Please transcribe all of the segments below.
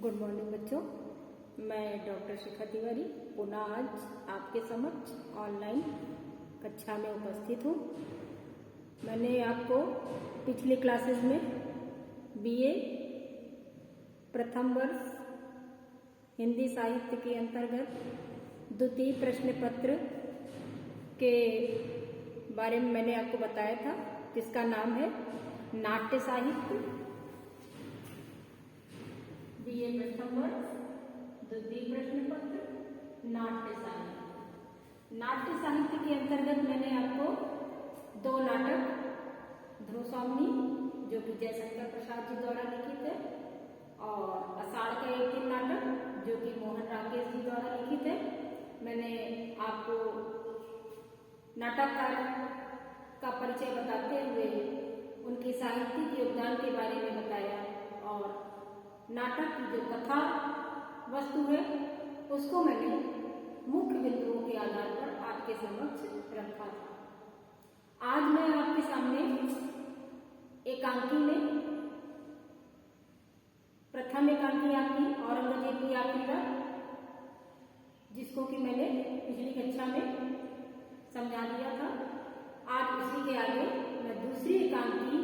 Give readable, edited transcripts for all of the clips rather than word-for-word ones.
Good morning बच्चों, मैं doctor शिखा तिवारी पुनः आज आपके समक्ष ऑनलाइन कक्षा में उपस्थित हूँ। मैंने आपको पिछली क्लासेस में बीए प्रथम वर्ष हिंदी साहित्य के अंतर्गत द्वितीय प्रश्न पत्र के बारे में मैंने आपको बताया था, जिसका नाम है नाट्य साहित्य। बीए प्रथम वर्ष द्वितीय प्रश्न पत्र नाट्य साहित्य। नाट्य साहित्य के अंतर्गत मैंने आपको दो नाटक ध्रुवस्वामिनी, जो कि जयशंकर प्रसाद जी द्वारा लिखित है, और आषाढ़ का एक दिन नाटक, जो कि मोहन राकेश जी द्वारा लिखित है। मैंने आपको नाटककार का परिचय बताते हुए उनके साहित्यिक योगदान के बारे में बताया, और नाटक की जो कथा वस्तु है उसको मैंने मुख्य बिंदुओं के आधार पर आपके समक्ष रखा था। आज मैं आपके सामने एकांकी में प्रथम एकांकी आपकी औरंगजेब की आखिरी रात, जिसको कि मैंने पिछली कक्षा में समझा दिया था। आज उसी के आगे मैं दूसरी एकांकी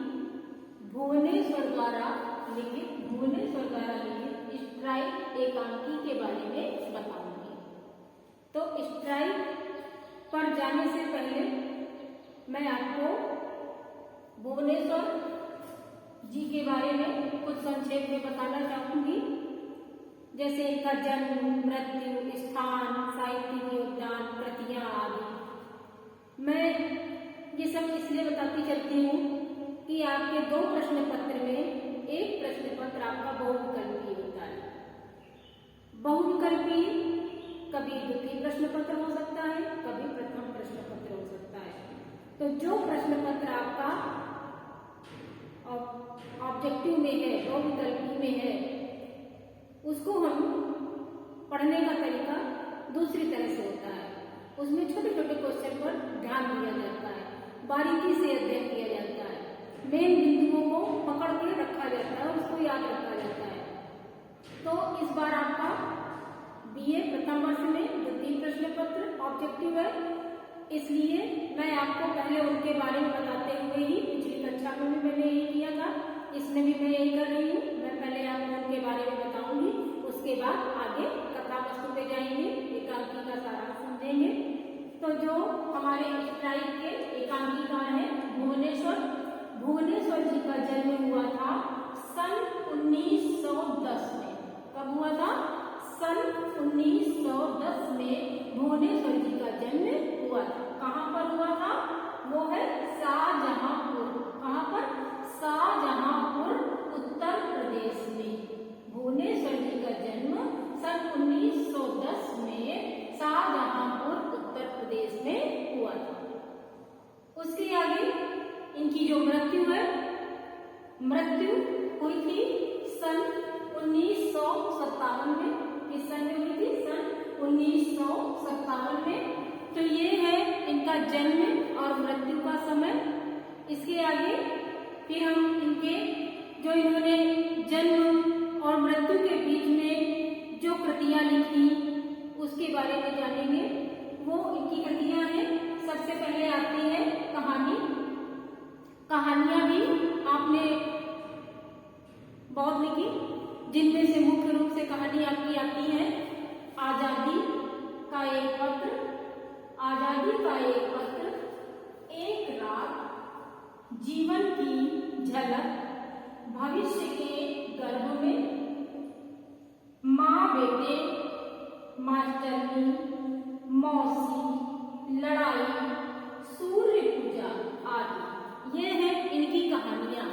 भुवनेश्वर द्वारा लिखित स्ट्राइक एकांकी के बारे में बताऊंगी। तो स्ट्राइक पर जाने से पहले मैं आपको भुवनेश्वर जी के बारे में कुछ संक्षेप में बताना चाहूंगी, जैसे इनका जन्म, मृत्यु, स्थान, साहित्यिक योगदान, कृतियां आदि। मैं ये सब इसलिए बताती चलती हूँ कि आपके दो प्रश्न पत्र में एक प्रश्न पत्र आपका बहुविकल्पी होता है। बहुविकल्पी कभी द्वितीय प्रश्न पत्र हो सकता है, कभी प्रथम प्रश्न पत्र हो सकता है। तो जो प्रश्न पत्र आपका ऑब्जेक्टिव में है, बहुविकल्पी में है, उसको हम पढ़ने का तरीका दूसरी तरह से होता है। उसमें छोटे छोटे क्वेश्चन पर ध्यान दिया जाता है, बारीकी से अध्ययन किया जाता है, मेन बिंदुओं को पकड़ के रखा जाता है, उसको याद रखा जाता है। तो इस बार आपका बीए प्रथम वर्ष में द्वितीय प्रश्न पत्र ऑब्जेक्टिव है, इसलिए मैं आपको पहले उनके बारे में बताते हुए ही, पिछली कक्षा में भी मैंने यही किया था, इसमें भी मैं यही कर रही हूँ। मैं पहले आपको उनके बारे में बताऊंगी, उसके बाद आगे कथा वस्तु पे जाएंगे, एकांकी का सारांश समझेंगे। तो जो हमारे स्ट्राइक के एकांकीकार है भुवनेश्वर जी का जन्म हुआ था सन 1910 में। कब हुआ था? सन 1910 में भुवनेश्वर जी का जन्म हुआ था। कहाँ पर हुआ था? वो है शाहजहांपुर। कहाँ पर? शाहजहांपुर, उत्तर प्रदेश में। भुवनेश्वर जी का जन्म सन 1910 में शाहजहांपुर, उत्तर प्रदेश में हुआ था। उसके आगे इनकी जो मृत्यु है, मृत्यु हुई थी सन 1957 में। किस सन में हुई थी? सन 1957 में। तो ये है इनका जन्म और मृत्यु का समय। इसके आगे फिर हम इनके जो इन्होंने जन्म और मृत्यु के बीच में जो कृतियां लिखी उसके बारे में जानेंगे। वो इनकी कृतियां हैं। सबसे पहले आती है कहानी। कहानियां भी आपने बहुत लिखी, जिनमें से मुख्य रूप से कहानी आपकी आती है आजादी का एक पत्र, आजादी का एक पत्र, एक रात, जीवन की झलक, भविष्य के गर्भ में, माँ बेटे, मास्टरनी, मौसी, लड़ाई, सूर्य पूजा आदि। ये है इनकी कहानियां।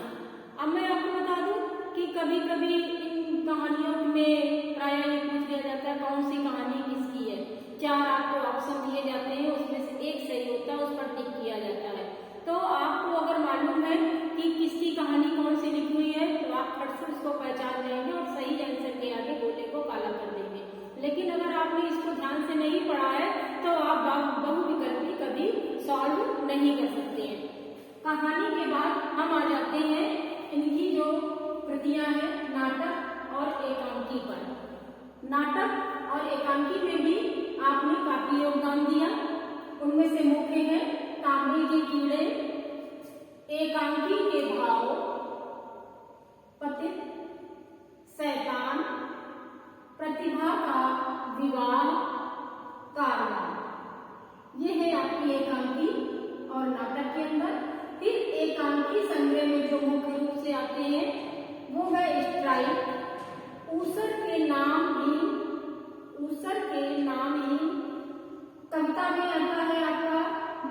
अब मैं आपको बता दूं कि कभी कभी इन कहानियों में प्रायः ये पूछ लिया जाता है कौन सी कहानी किसकी है। 4 आपको ऑप्शन दिए जाते हैं, उसमें से एक सही होता है, उस पर टिक किया जाता है। तो आपको अगर मालूम है कि किसकी कहानी कौन सी लिखी हुई है, तो आप फट से उसको पहचान जाएंगे और सही आंसर के आगे गोले को काला कर देंगे। लेकिन अगर आपने इसको ध्यान से नहीं पढ़ा है तो आप बहुविकल्पी कभी सॉल्व नहीं कर सकते हैं। कहानी के बाद हम आ जाते हैं इनकी जो कृतियां हैं नाटक और एकांकी पर। नाटक और एकांकी में भी आपने काफी योगदान दिया। उनमें से मुख्य है तांबे के कीड़े, एकांकी के भाव, पतित, शैतान, प्रतिभा का विवाह, कारवा। ये है आपकी एकांकी और नाटक के अंदर। फिर एकांकी संग्रह में जो मुख्य रूप से आते हैं वो है स्ट्राइक, ऊसर के नाम ही कविता में आता है आपका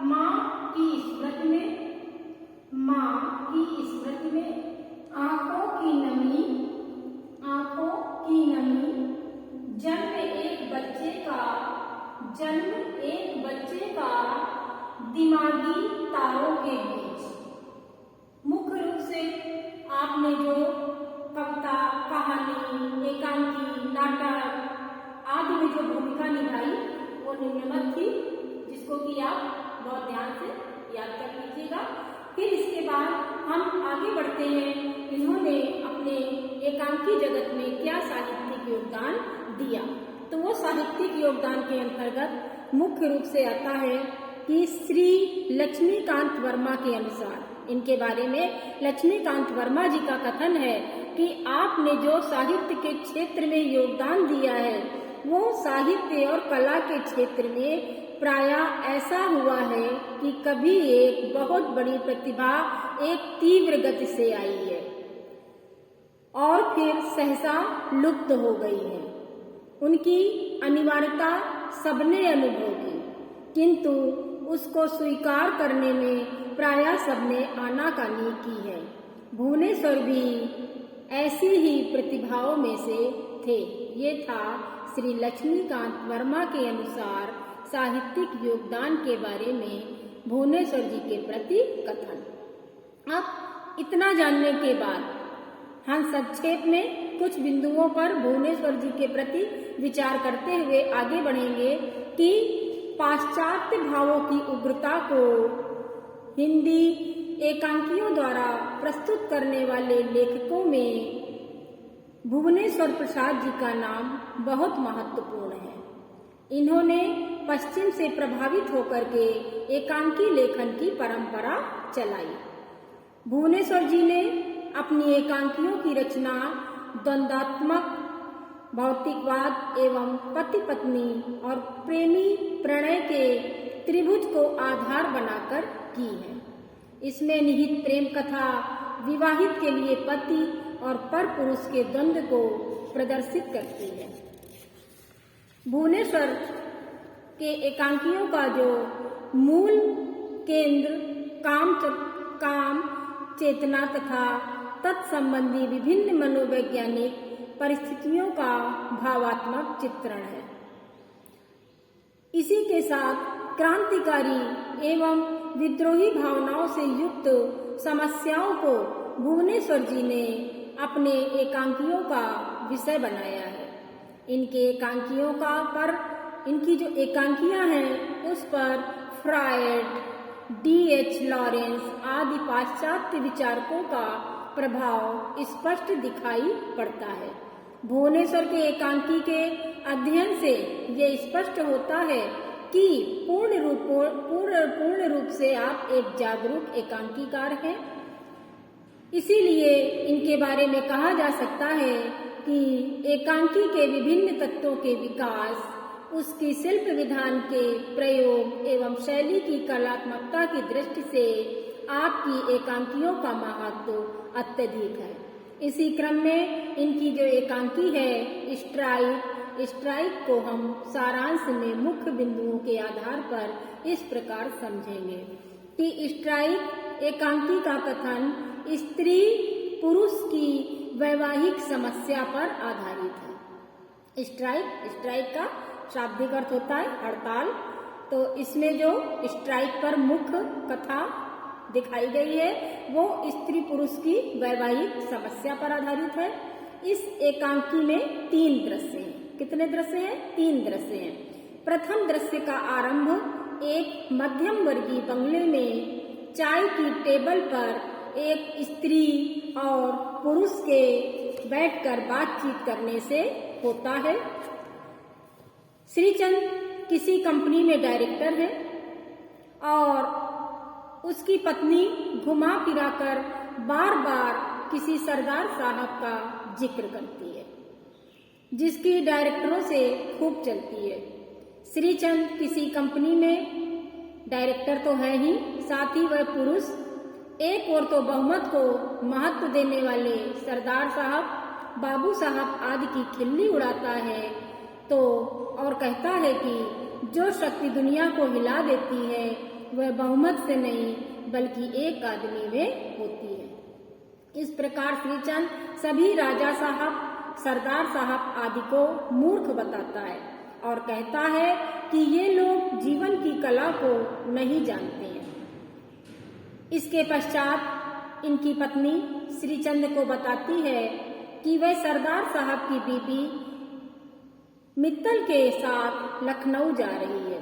माँ की स्मृति में, आंखों की नमी, जन्म एक बच्चे का दिमागी तारों के बीच। मुख्य रूप से आपने जो कविता, कहानी, एकांकी, नाटक आदि में जो भूमिका निभाई वो निम्नवत थी, जिसको कि आप बहुत ध्यान से याद कर लीजिएगा। फिर इसके बाद हम आगे बढ़ते हैं, इन्होंने अपने एकांकी जगत में क्या साहित्यिक योगदान दिया। तो वो साहित्यिक योगदान के अंतर्गत मुख्य रूप से आता है कि श्री लक्ष्मीकांत वर्मा के अनुसार, इनके बारे में लक्ष्मीकांत वर्मा जी का कथन है कि आपने जो साहित्य के क्षेत्र में योगदान दिया है वो साहित्य और कला के क्षेत्र में प्रायः ऐसा हुआ है कि कभी एक बहुत बड़ी प्रतिभा एक तीव्र गति से आई है और फिर सहसा लुप्त हो गई है। उनकी अनिवार्यता सबने अनुभव की, किंतु उसको स्वीकार करने में प्रायः सबने आनाकानी की है। भुवनेश्वर भी ऐसी ही प्रतिभाओं में से थे। ये था श्री लक्ष्मीकांत वर्मा के अनुसार साहित्यिक योगदान के बारे में भुवनेश्वर जी के प्रति कथन। अब इतना जानने के बाद हम संक्षेप में कुछ बिंदुओं पर भुवनेश्वर जी के प्रति विचार करते हुए आगे बढ़ेंगे कि पाश्चात्य भावों की उग्रता को हिंदी एकांकियों द्वारा प्रस्तुत करने वाले लेखकों में भुवनेश्वर प्रसाद जी का नाम बहुत महत्वपूर्ण है। इन्होंने पश्चिम से प्रभावित होकर के एकांकी लेखन की परंपरा चलाई। भुवनेश्वर जी ने अपनी एकांकियों की रचना द्वंद्वात्मक, भौतिकवाद एवं पति पत्नी और प्रेमी प्रणय के त्रिभुज को आधार बनाकर की है। इसमें निहित प्रेम कथा विवाहित के लिए पति और पर पुरुष के द्वंद्व को प्रदर्शित करती है। भुवनेश्वर के एकांकियों का जो मूल केंद्र काम चेतना तथा तत्संबंधी विभिन्न मनोवैज्ञानिक परिस्थितियों का भावात्मक चित्रण है। इसी के साथ क्रांतिकारी एवं विद्रोही भावनाओं से युक्त समस्याओं को भुवनेश्वर जी ने अपने एकांकियों का विषय बनाया है। इनकी जो एकांकियां हैं उस पर फ्रायड, D.H. लॉरेंस आदि पाश्चात्य विचारकों का प्रभाव स्पष्ट दिखाई पड़ता है। भुवनेश्वर के एकांकी के अध्ययन से ये स्पष्ट होता है कि पूर्ण रूप से आप एक जागरूक एकांकीकार हैं। इसीलिए इनके बारे में कहा जा सकता है कि एकांकी के विभिन्न तत्वों के विकास, उसकी शिल्प विधान के प्रयोग एवं शैली की कलात्मकता की दृष्टि से आपकी एकांकियों का महत्व अत्यधिक है। इसी क्रम में इनकी जो एकांकी है स्ट्राइक को हम सारांश में मुख्य बिंदुओं के आधार पर इस प्रकार समझेंगे कि स्ट्राइक एकांकी का कथन स्त्री पुरुष की वैवाहिक समस्या पर आधारित है। स्ट्राइक का शाब्दिक अर्थ होता है हड़ताल। तो इसमें जो स्ट्राइक पर मुख्य कथा दिखाई गई है वो स्त्री पुरुष की वैवाहिक समस्या पर आधारित है। इस एकांकी में 3 दृश्य हैं। कितने दृश्य हैं? 3 दृश्य हैं। प्रथम दृश्य का आरंभ एक मध्यम वर्गीय बंगले में चाय की टेबल पर एक स्त्री और पुरुष के बैठकर बातचीत करने से होता है। श्रीचंद किसी कंपनी में डायरेक्टर है और उसकी पत्नी घुमा फिरा कर बार बार किसी सरदार साहब का जिक्र करती है, जिसकी डायरेक्टरों से खूब चलती है। श्रीचंद किसी कंपनी में डायरेक्टर तो है ही, साथ ही वह पुरुष एक और तो बहुमत को महत्व देने वाले सरदार साहब, बाबू साहब आदि की खिल्ली उड़ाता है तो और कहता है कि जो शक्ति दुनिया को हिला देती है वह बहुमत से नहीं बल्कि एक आदमी में होती है। इस प्रकार श्रीचंद सभी राजा साहब, सरदार साहब आदि को मूर्ख बताता है और कहता है कि ये लोग जीवन की कला को नहीं जानते हैं। इसके पश्चात इनकी पत्नी श्रीचंद को बताती है कि वह सरदार साहब की बीबी मित्तल के साथ लखनऊ जा रही है।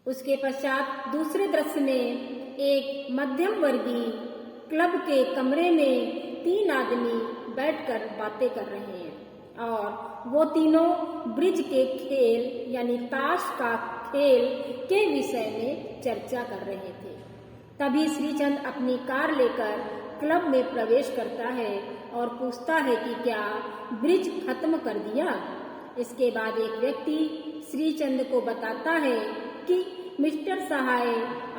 उसके पश्चात दूसरे दृश्य में एक मध्यम वर्गीय क्लब के कमरे में 3 आदमी बैठकर बातें कर रहे हैं और वो तीनों ब्रिज के खेल यानी ताश का खेल के विषय में चर्चा कर रहे थे। तभी श्रीचंद अपनी कार लेकर क्लब में प्रवेश करता है और पूछता है कि क्या ब्रिज खत्म कर दिया। इसके बाद एक व्यक्ति श्रीचंद को बताता है कि मिस्टर सहाय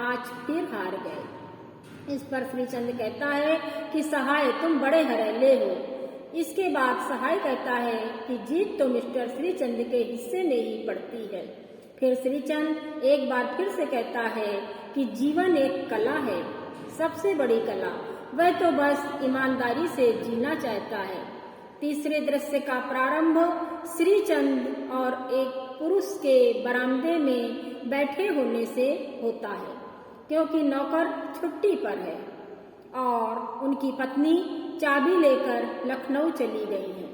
आज फिर हार गए। इस पर श्रीचंद कहता है कि सहाय तुम बड़े हरेले हो। इसके बाद सहाय कहता है कि जीत तो मिस्टर श्रीचंद के हिस्से में ही पड़ती है। फिर श्रीचंद एक बार फिर से कहता है कि जीवन एक कला है, सबसे बड़ी कला, वह तो बस ईमानदारी से जीना चाहता है। तीसरे दृश्य का प्रारंभ श्रीचंद और एक पुरुष के बरामदे में बैठे होने से होता है, क्योंकि नौकर छुट्टी पर है और उनकी पत्नी चाबी लेकर लखनऊ चली गई है।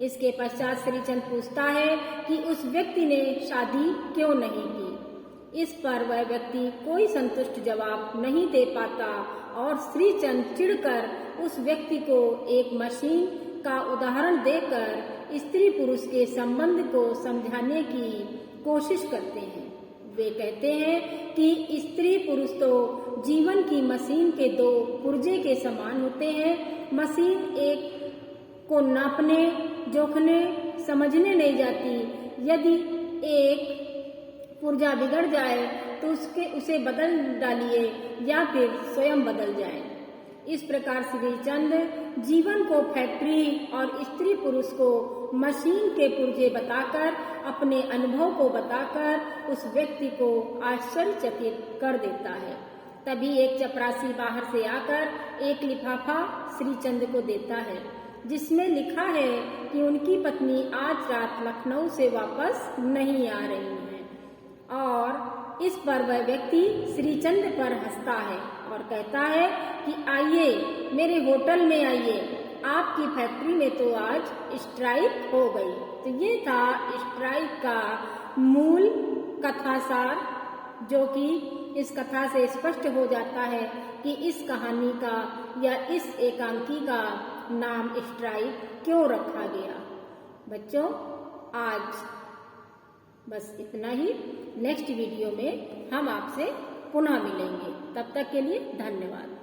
इसके पश्चात श्रीचंद पूछता है कि उस व्यक्ति ने शादी क्यों नहीं की। इस पर वह व्यक्ति कोई संतुष्ट जवाब नहीं दे पाता और श्रीचंद चिढ़कर उस व्यक्ति को एक मशीन का उदाहरण देकर स्त्री पुरुष के संबंध को समझाने की कोशिश करते हैं। वे कहते हैं कि स्त्री पुरुष तो जीवन की मशीन के 2 पुर्जे के समान होते हैं। मशीन एक को नापने, जोखने, समझने नहीं जाती। यदि एक पुर्जा बिगड़ जाए तो उसे बदल डालिए या फिर स्वयं बदल जाए। इस प्रकार श्रीचंद जीवन को फैक्ट्री और स्त्री पुरुष को मशीन के पुर्जे बताकर, अपने अनुभव को बताकर उस व्यक्ति को आश्चर्यचकित कर देता है। तभी एक चपरासी बाहर से आकर एक लिफाफा श्रीचंद को देता है, जिसमें लिखा है कि उनकी पत्नी आज रात लखनऊ से वापस नहीं आ रही है। और इस पर वह व्यक्ति श्रीचंद पर हंसता है और कहता है कि आइए मेरे होटल में आइए, आपकी फैक्ट्री में तो आज स्ट्राइक हो गई। तो ये था स्ट्राइक का मूल कथासार, जो कि इस कथा से स्पष्ट हो जाता है कि इस कहानी का या इस एकांकी का नाम स्ट्राइक क्यों रखा गया। बच्चों, आज बस इतना ही। नेक्स्ट वीडियो में हम आपसे पुनः मिलेंगे। तब तक के लिए धन्यवाद।